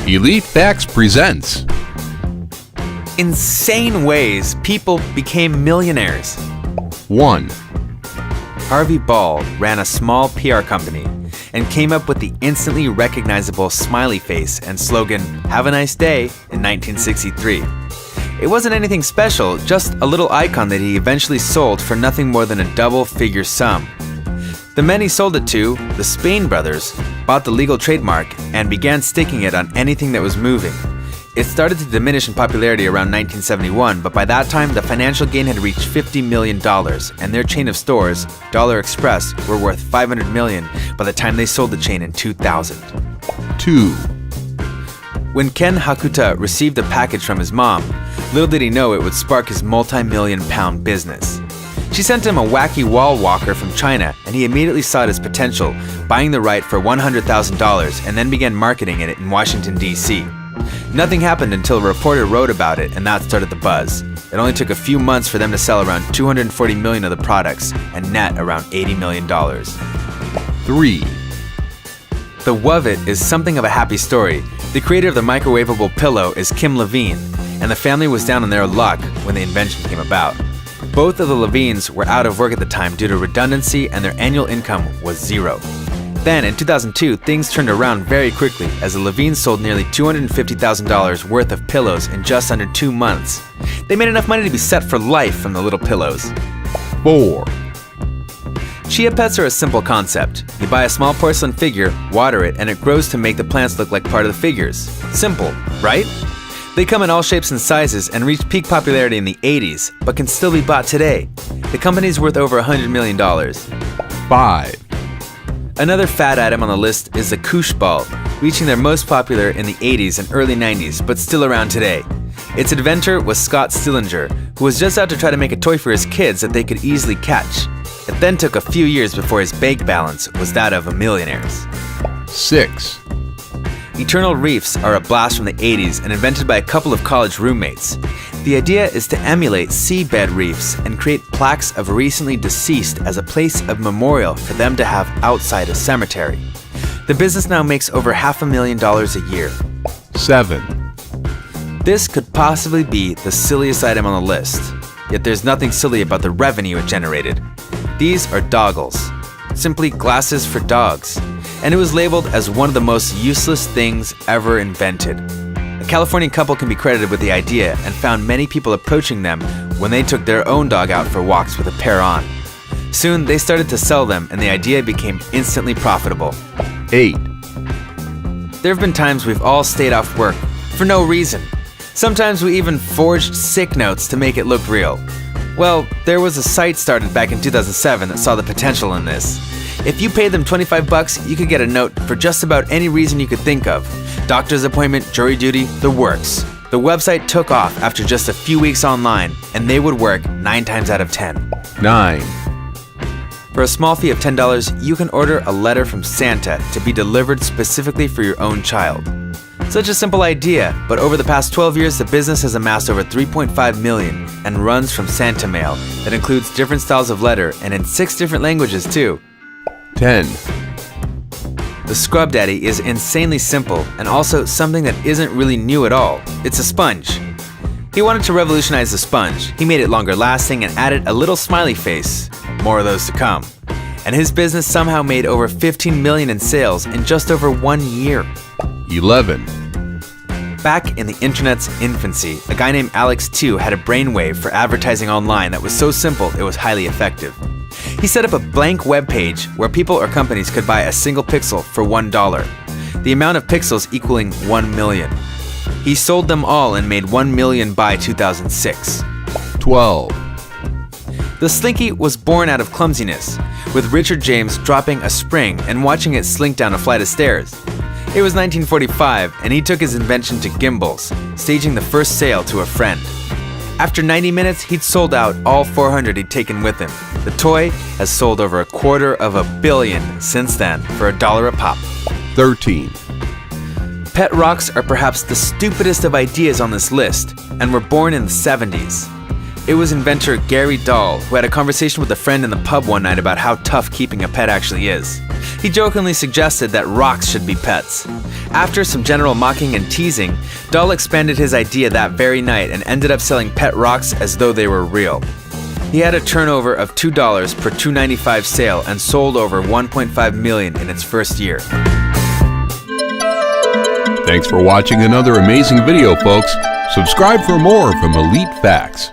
Elite Facts presents Insane ways people became millionaires. 1. Harvey Ball ran a small PR company and came up with the instantly recognizable smiley face and slogan, "Have a nice day," in 1963. It wasn't anything special, just a little icon that he eventually sold for nothing more than a double-figure sum. The men he sold it to, the Spain brothers, bought the legal trademark and began sticking it on anything that was moving. It started to diminish in popularity around 1971, but by that time, the financial gain had reached $50 million, and their chain of stores, Dollar Express, were worth $500 million by the time they sold the chain in 2000. 2. When Ken Hakuta received a package from his mom, little did he know it would spark his multi-million-pound business. She sent him a wacky wallwalker from China, and he immediately saw it as potential, buying the right for $100,000 and then began marketing it in Washington, D.C. Nothing happened until a reporter wrote about it, and that started the buzz. It only took a few months for them to sell around 240 million of the products and net around $80 million. 3. The wovet is something of a happy story. The creator of the microwavable pillow is Kim Levine, and the family was down on their luck when the invention came about. Both of the Levines were out of work at the time due to redundancy, and their annual income was zero. Then, in 2002, things turned around very quickly as the Levines sold nearly $250,000 worth of pillows in just under 2 months. They made enough money to be set for life from the little pillows. 4. Chia Pets are a simple concept. You buy a small porcelain figure, water it, and it grows to make the plants look like part of the figures. Simple, right? They come in all shapes and sizes and reached peak popularity in the 80s, but can still be bought today. The company's worth over $100 million. 5. Another fad item on the list is the Koosh Ball, reaching their most popular in the 80s and early 90s, but still around today. Its inventor was Scott Stillinger, who was just out to try to make a toy for his kids that they could easily catch. It then took a few years before his bank balance was that of a Millionaires. 6. Eternal Reefs are a blast from the 80s and invented by a couple of college roommates. The idea is to emulate seabed reefs and create plaques of recently deceased as a place of memorial for them to have outside a cemetery. The business now makes over $500,000 a year. 7. This could possibly be the silliest item on the list, yet there's nothing silly about the revenue it generated. These are Doggles, simply glasses for dogs, and it was labeled as one of the most useless things ever invented. A Californian couple can be credited with the idea and found many people approaching them when they took their own dog out for walks with a pair on. Soon they started to sell them, and the idea became instantly profitable. 8. There have been times we've all stayed off work for no reason. Sometimes we even forged sick notes to make it look real. Well, there was a site started back in 2007 that saw the potential in this. If you paid them $25, you could get a note for just about any reason you could think of. Doctor's appointment, jury duty, the works. The website took off after just a few weeks online, and they would work 9 times out of 10. 9. For a small fee of $10, you can order a letter from Santa to be delivered specifically for your own child. Such a simple idea, but over the past 12 years, the business has amassed over 3.5 million and runs from Santa Mail that includes different styles of letter and in 6 different languages too. 10. The Scrub Daddy is insanely simple and also something that isn't really new at all. It's a sponge. He wanted to revolutionize the sponge. He made it longer lasting and added a little smiley face. More of those to come. And his business somehow made over 15 million in sales in just over 1 year. 11. Back in the internet's infancy, a guy named Alex 2 had a brainwave for advertising online that was so simple it was highly effective. He set up a blank web page where people or companies could buy a single pixel for $1, the amount of pixels equaling 1 million. He sold them all and made 1 million by 2006. 12. The Slinky was born out of clumsiness, with Richard James dropping a spring and watching it slink down a flight of stairs. It was 1945, and he took his invention to gimbals, staging the first sale to a friend. After 90 minutes, he'd sold out all 400 he'd taken with him. The toy has sold over $250 million since then for $1 a pop. 13. Pet rocks are perhaps the stupidest of ideas on this list, and were born in the 70s. It was inventor Gary Dahl who had a conversation with a friend in the pub one night about how tough keeping a pet actually is. He jokingly suggested that rocks should be pets. After some general mocking and teasing, Dahl expanded his idea that very night and ended up selling pet rocks as though they were real. He had a turnover of $2 per $2.95 sale and sold over $1.5 million in its first year. Thanks for watching another amazing video, folks. Subscribe for more from Elite Facts.